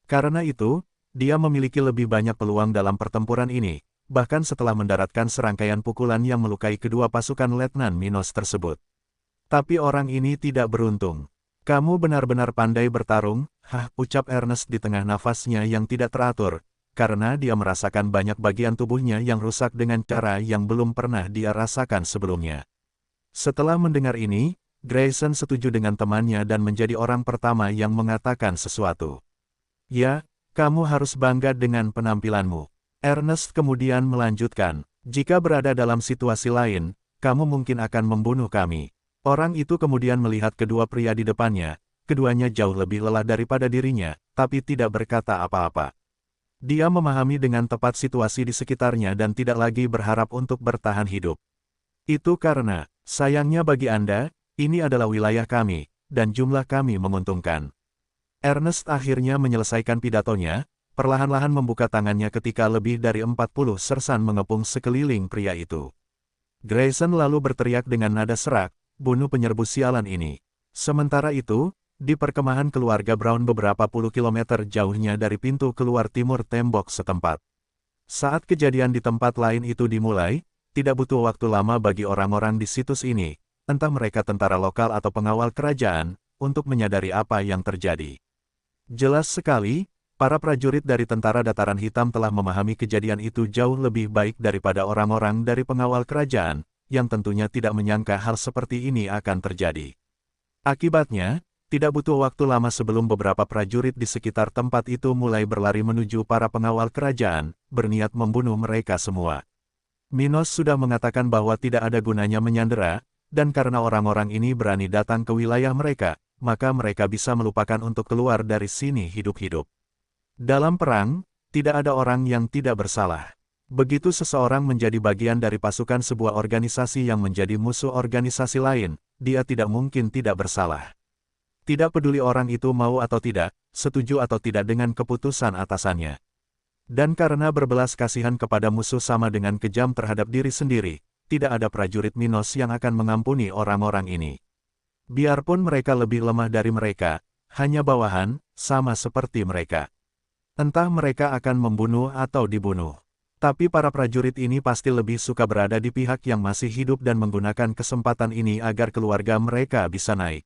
Karena itu, dia memiliki lebih banyak peluang dalam pertempuran ini, bahkan setelah mendaratkan serangkaian pukulan yang melukai kedua pasukan Letnan Minos tersebut. Tapi orang ini tidak beruntung. Kamu benar-benar pandai bertarung, ucap Ernest di tengah nafasnya yang tidak teratur, karena dia merasakan banyak bagian tubuhnya yang rusak dengan cara yang belum pernah dia rasakan sebelumnya. Setelah mendengar ini, Grayson setuju dengan temannya dan menjadi orang pertama yang mengatakan sesuatu. Ya, kamu harus bangga dengan penampilanmu. Ernest kemudian melanjutkan, jika berada dalam situasi lain, kamu mungkin akan membunuh kami. Orang itu kemudian melihat kedua pria di depannya, keduanya jauh lebih lelah daripada dirinya, tapi tidak berkata apa-apa. Dia memahami dengan tepat situasi di sekitarnya dan tidak lagi berharap untuk bertahan hidup. Itu karena, sayangnya bagi Anda, ini adalah wilayah kami, dan jumlah kami menguntungkan. Ernest akhirnya menyelesaikan pidatonya, perlahan-lahan membuka tangannya ketika lebih dari 40 sersan mengepung sekeliling pria itu. Grayson lalu berteriak dengan nada serak, bunuh penyerbu sialan ini. Sementara itu, di perkemahan keluarga Brown beberapa puluh kilometer jauhnya dari pintu keluar timur tembok setempat. Saat kejadian di tempat lain itu dimulai, tidak butuh waktu lama bagi orang-orang di situs ini, entah mereka tentara lokal atau pengawal kerajaan, untuk menyadari apa yang terjadi. Jelas sekali, para prajurit dari tentara Dataran Hitam telah memahami kejadian itu jauh lebih baik daripada orang-orang dari pengawal kerajaan, yang tentunya tidak menyangka hal seperti ini akan terjadi. Akibatnya, tidak butuh waktu lama sebelum beberapa prajurit di sekitar tempat itu mulai berlari menuju para pengawal kerajaan, berniat membunuh mereka semua. Minos sudah mengatakan bahwa tidak ada gunanya menyandera, dan karena orang-orang ini berani datang ke wilayah mereka, maka mereka bisa melupakan untuk keluar dari sini hidup-hidup. Dalam perang, tidak ada orang yang tidak bersalah. Begitu seseorang menjadi bagian dari pasukan sebuah organisasi yang menjadi musuh organisasi lain, dia tidak mungkin tidak bersalah. Tidak peduli orang itu mau atau tidak, setuju atau tidak dengan keputusan atasannya. Dan karena berbelas kasihan kepada musuh sama dengan kejam terhadap diri sendiri, tidak ada prajurit Minos yang akan mengampuni orang-orang ini. Biarpun mereka lebih lemah dari mereka, hanya bawahan, sama seperti mereka. Entah mereka akan membunuh atau dibunuh. Tapi para prajurit ini pasti lebih suka berada di pihak yang masih hidup dan menggunakan kesempatan ini agar keluarga mereka bisa naik.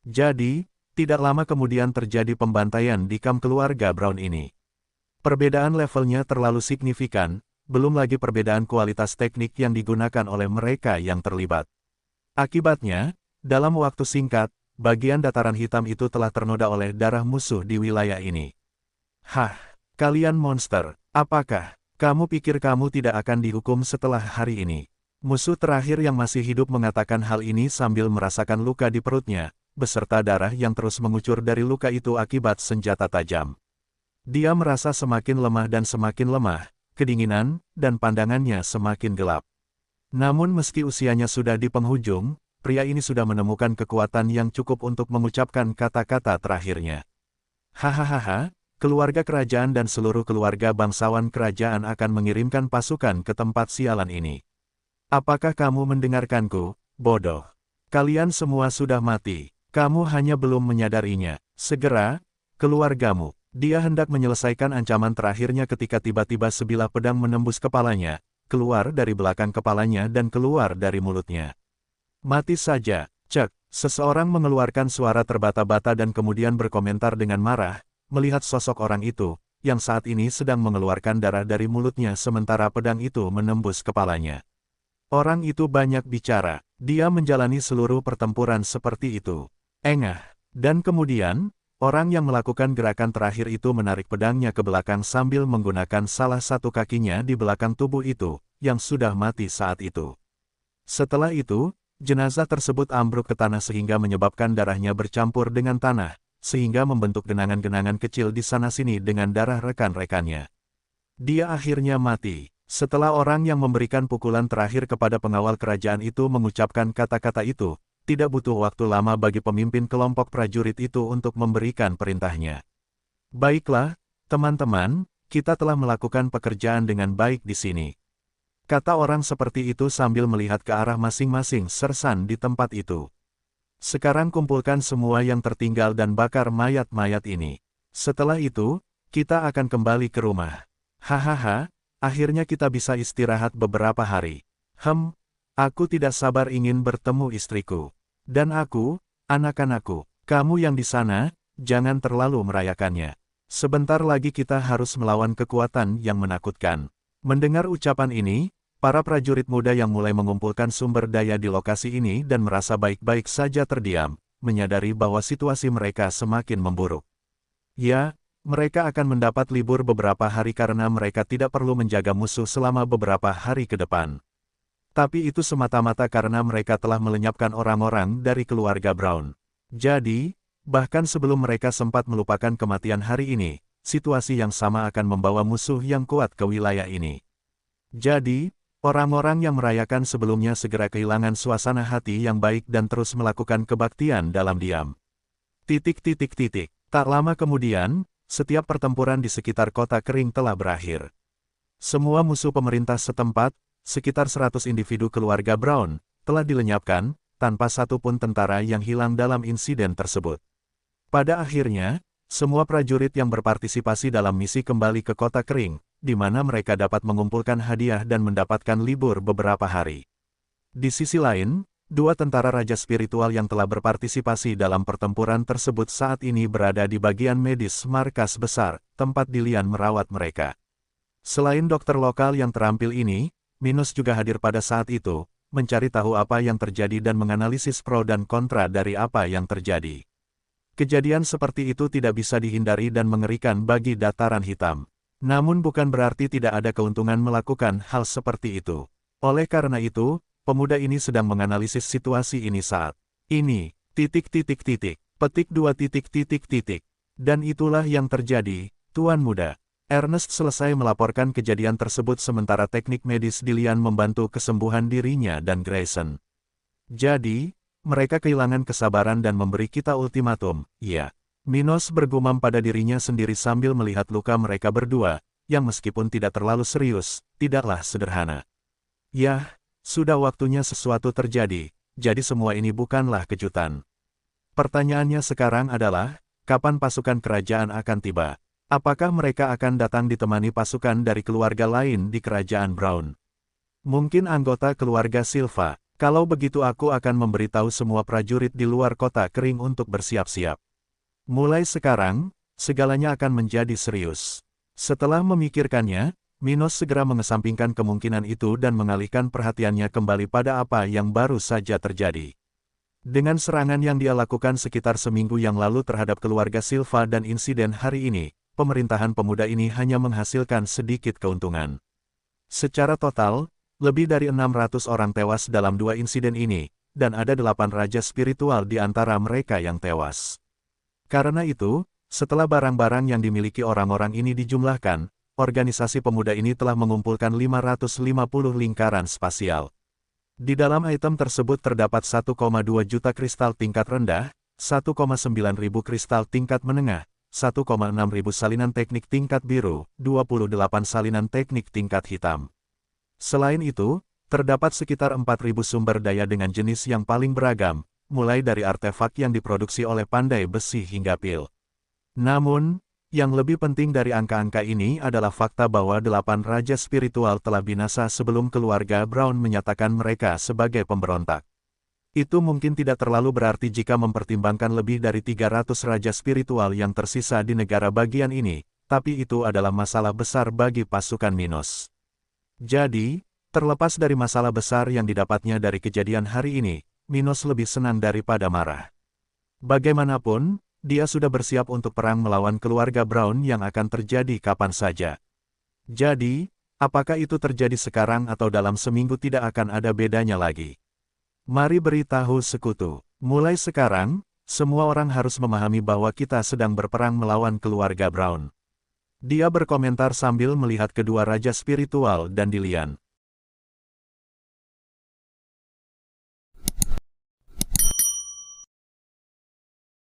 Jadi, tidak lama kemudian terjadi pembantaian di kamp keluarga Brown ini. Perbedaan levelnya terlalu signifikan, belum lagi perbedaan kualitas teknik yang digunakan oleh mereka yang terlibat. Akibatnya, dalam waktu singkat, bagian Dataran Hitam itu telah ternoda oleh darah musuh di wilayah ini. Kalian monster, apakah kamu pikir kamu tidak akan dihukum setelah hari ini? Musuh terakhir yang masih hidup mengatakan hal ini sambil merasakan luka di perutnya, beserta darah yang terus mengucur dari luka itu akibat senjata tajam. Dia merasa semakin lemah dan semakin lemah, kedinginan, dan pandangannya semakin gelap. Namun meski usianya sudah di penghujung, pria ini sudah menemukan kekuatan yang cukup untuk mengucapkan kata-kata terakhirnya. Hahaha, keluarga kerajaan dan seluruh keluarga bangsawan kerajaan akan mengirimkan pasukan ke tempat sialan ini. Apakah kamu mendengarkanku, bodoh? Kalian semua sudah mati. Kamu hanya belum menyadarinya. Segera, keluargamu. Dia hendak menyelesaikan ancaman terakhirnya ketika tiba-tiba sebilah pedang menembus kepalanya, keluar dari belakang kepalanya dan keluar dari mulutnya. Mati saja, cek. Seseorang mengeluarkan suara terbata-bata dan kemudian berkomentar dengan marah, melihat sosok orang itu, yang saat ini sedang mengeluarkan darah dari mulutnya sementara pedang itu menembus kepalanya. Orang itu banyak bicara, dia menjalani seluruh pertempuran seperti itu. Dan kemudian, orang yang melakukan gerakan terakhir itu menarik pedangnya ke belakang sambil menggunakan salah satu kakinya di belakang tubuh itu, yang sudah mati saat itu. Setelah itu, jenazah tersebut ambruk ke tanah sehingga menyebabkan darahnya bercampur dengan tanah, sehingga membentuk genangan-genangan kecil di sana-sini dengan darah rekan-rekannya. Dia akhirnya mati. Setelah orang yang memberikan pukulan terakhir kepada pengawal kerajaan itu mengucapkan kata-kata itu, tidak butuh waktu lama bagi pemimpin kelompok prajurit itu untuk memberikan perintahnya. Baiklah, teman-teman, kita telah melakukan pekerjaan dengan baik di sini. Kata orang seperti itu sambil melihat ke arah masing-masing sersan di tempat itu. Sekarang kumpulkan semua yang tertinggal dan bakar mayat-mayat ini. Setelah itu, kita akan kembali ke rumah. Hahaha, akhirnya kita bisa istirahat beberapa hari. Aku tidak sabar ingin bertemu istriku. Dan aku, anak-anakku, kamu yang di sana, jangan terlalu merayakannya. Sebentar lagi kita harus melawan kekuatan yang menakutkan. Mendengar ucapan ini, para prajurit muda yang mulai mengumpulkan sumber daya di lokasi ini dan merasa baik-baik saja terdiam, menyadari bahwa situasi mereka semakin memburuk. Ya, mereka akan mendapat libur beberapa hari karena mereka tidak perlu menjaga musuh selama beberapa hari ke depan. Tapi itu semata-mata karena mereka telah melenyapkan orang-orang dari keluarga Brown. Jadi, bahkan sebelum mereka sempat melupakan kematian hari ini, situasi yang sama akan membawa musuh yang kuat ke wilayah ini. Jadi, orang-orang yang merayakan sebelumnya segera kehilangan suasana hati yang baik dan terus melakukan kebaktian dalam diam. Tak lama kemudian, setiap pertempuran di sekitar kota kering telah berakhir. Semua musuh pemerintah setempat, sekitar 100 individu keluarga Brown, telah dilenyapkan, tanpa satu pun tentara yang hilang dalam insiden tersebut. Pada akhirnya, semua prajurit yang berpartisipasi dalam misi kembali ke kota kering, di mana mereka dapat mengumpulkan hadiah dan mendapatkan libur beberapa hari. Di sisi lain, dua tentara raja spiritual yang telah berpartisipasi dalam pertempuran tersebut saat ini berada di bagian medis markas besar, tempat Dilian merawat mereka. Selain dokter lokal yang terampil ini, Minos juga hadir pada saat itu, mencari tahu apa yang terjadi dan menganalisis pro dan kontra dari apa yang terjadi. Kejadian seperti itu tidak bisa dihindari dan mengerikan bagi dataran hitam. Namun bukan berarti tidak ada keuntungan melakukan hal seperti itu. Oleh karena itu, pemuda ini sedang menganalisis situasi ini saat ini. Petik 2. Dan itulah yang terjadi, Tuan Muda. Ernest selesai melaporkan kejadian tersebut sementara teknik medis Dilian membantu kesembuhan dirinya dan Grayson. Jadi, mereka kehilangan kesabaran dan memberi kita ultimatum, ya. Minos bergumam pada dirinya sendiri sambil melihat luka mereka berdua, yang meskipun tidak terlalu serius, tidaklah sederhana. Yah, sudah waktunya sesuatu terjadi, jadi semua ini bukanlah kejutan. Pertanyaannya sekarang adalah, kapan pasukan kerajaan akan tiba? Apakah mereka akan datang ditemani pasukan dari keluarga lain di kerajaan Brown? Mungkin anggota keluarga Silva. Kalau begitu aku akan memberitahu semua prajurit di luar kota kering untuk bersiap-siap. Mulai sekarang, segalanya akan menjadi serius. Setelah memikirkannya, Minos segera mengesampingkan kemungkinan itu dan mengalihkan perhatiannya kembali pada apa yang baru saja terjadi. Dengan serangan yang dia lakukan sekitar seminggu yang lalu terhadap keluarga Silva dan insiden hari ini, pemerintahan pemuda ini hanya menghasilkan sedikit keuntungan. Secara total, lebih dari 600 orang tewas dalam dua insiden ini, dan ada 8 raja spiritual di antara mereka yang tewas. Karena itu, setelah barang-barang yang dimiliki orang-orang ini dijumlahkan, organisasi pemuda ini telah mengumpulkan 550 lingkaran spasial. Di dalam item tersebut terdapat 1,2 juta kristal tingkat rendah, 1,9 ribu kristal tingkat menengah, 1,6 ribu salinan teknik tingkat biru, 28 salinan teknik tingkat hitam. Selain itu, terdapat sekitar 4.000 sumber daya dengan jenis yang paling beragam, mulai dari artefak yang diproduksi oleh pandai besi hingga pil. Namun, yang lebih penting dari angka-angka ini adalah fakta bahwa 8 raja spiritual telah binasa sebelum keluarga Brown menyatakan mereka sebagai pemberontak. Itu mungkin tidak terlalu berarti jika mempertimbangkan lebih dari 300 raja spiritual yang tersisa di negara bagian ini, tapi itu adalah masalah besar bagi pasukan Minos. Jadi, terlepas dari masalah besar yang didapatnya dari kejadian hari ini, Minos lebih senang daripada marah. Bagaimanapun, dia sudah bersiap untuk perang melawan keluarga Brown yang akan terjadi kapan saja. Jadi, Apakah itu terjadi sekarang atau dalam seminggu tidak akan ada bedanya lagi. Mari beritahu sekutu. Mulai sekarang, semua orang harus memahami bahwa kita sedang berperang melawan keluarga Brown. Dia berkomentar sambil melihat kedua raja spiritual dan Dillian.